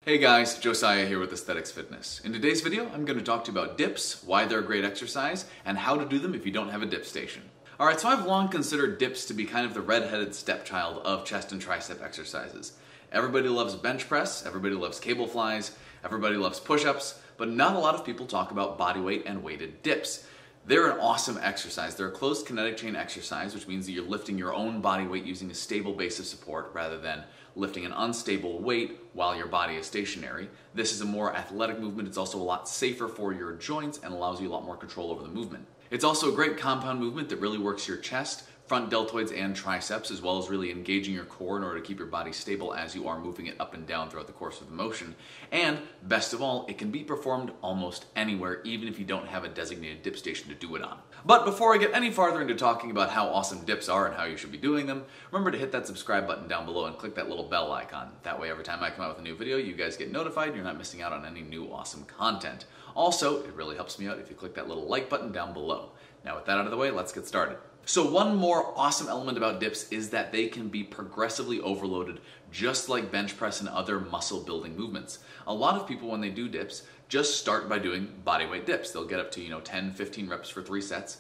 Hey guys, Josiah here with Aesthetyx Fitness. In today's video, I'm going to talk to you about dips, why they're a great exercise, and how to do them if you don't have a dip station. Alright, so I've long considered dips to be kind of the red-headed stepchild of chest and tricep exercises. Everybody loves bench press, everybody loves cable flies, everybody loves push-ups, but not a lot of people talk about body weight and weighted dips. They're an awesome exercise. They're a closed kinetic chain exercise, which means that you're lifting your own body weight using a stable base of support rather than lifting an unstable weight while your body is stationary. This is a more athletic movement. It's also a lot safer for your joints and allows you a lot more control over the movement. It's also a great compound movement that really works your chest, front deltoids, and triceps, as well as really engaging your core in order to keep your body stable as you are moving it up and down throughout the course of the motion. And best of all, it can be performed almost anywhere, even if you don't have a designated dip station to do it on. But before I get any farther into talking about how awesome dips are and how you should be doing them, remember to hit that subscribe button down below and click that little bell icon. That way every time I come out with a new video, you guys get notified and you're not missing out on any new awesome content. Also, it really helps me out if you click that little like button down below. Now with that out of the way, let's get started. So one more awesome element about dips is that they can be progressively overloaded, just like bench press and other muscle building movements. A lot of people, when they do dips, just start by doing body weight dips. They'll get up to 10, 15 reps for 3 sets,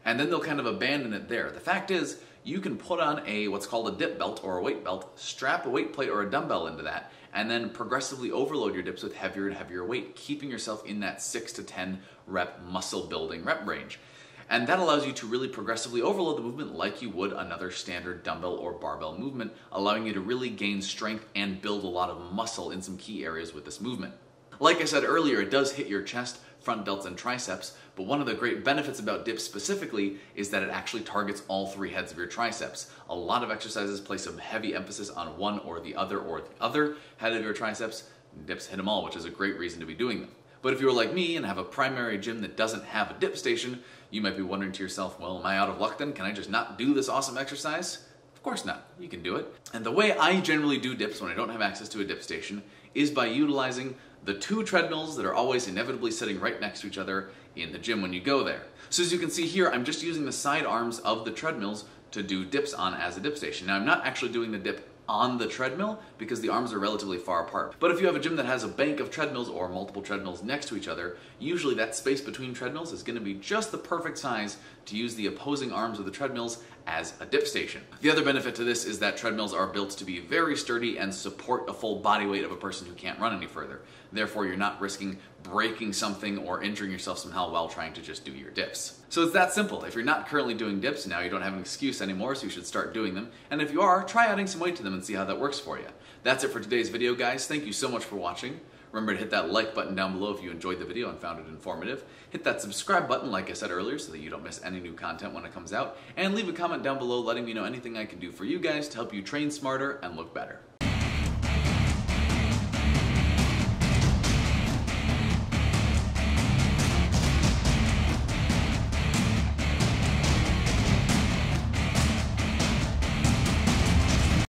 and then they'll kind of abandon it there. The fact is, you can put on what's called a dip belt or a weight belt, strap a weight plate or a dumbbell into that, and then progressively overload your dips with heavier and heavier weight, keeping yourself in that 6 to 10 rep muscle building rep range. And that allows you to really progressively overload the movement like you would another standard dumbbell or barbell movement, allowing you to really gain strength and build a lot of muscle in some key areas with this movement. Like I said earlier, it does hit your chest, front delts, and triceps, but one of the great benefits about dips specifically is that it actually targets all 3 heads of your triceps. A lot of exercises place a heavy emphasis on one or the other head of your triceps. Dips hit them all, which is a great reason to be doing them. But if you're like me and have a primary gym that doesn't have a dip station, you might be wondering to yourself, well, am I out of luck then? Can I just not do this awesome exercise? Of course not. You can do it. And the way I generally do dips when I don't have access to a dip station is by utilizing the 2 treadmills that are always inevitably sitting right next to each other in the gym when you go there. So as you can see here, I'm just using the side arms of the treadmills to do dips on as a dip station. Now I'm not actually doing the dip on the treadmill because the arms are relatively far apart. But if you have a gym that has a bank of treadmills or multiple treadmills next to each other, usually that space between treadmills is going to be just the perfect size to use the opposing arms of the treadmills as a dip station. The other benefit to this is that treadmills are built to be very sturdy and support a full body weight of a person who can't run any further. Therefore, you're not risking breaking something or injuring yourself somehow while trying to just do your dips. So it's that simple. If you're not currently doing dips, now you don't have an excuse anymore, so you should start doing them. And if you are, try adding some weight to them and see how that works for you. That's it for today's video, guys. Thank you so much for watching. Remember to hit that like button down below if you enjoyed the video and found it informative. Hit that subscribe button, like I said earlier, so that you don't miss any new content when it comes out. And leave a comment down below letting me know anything I can do for you guys to help you train smarter and look better.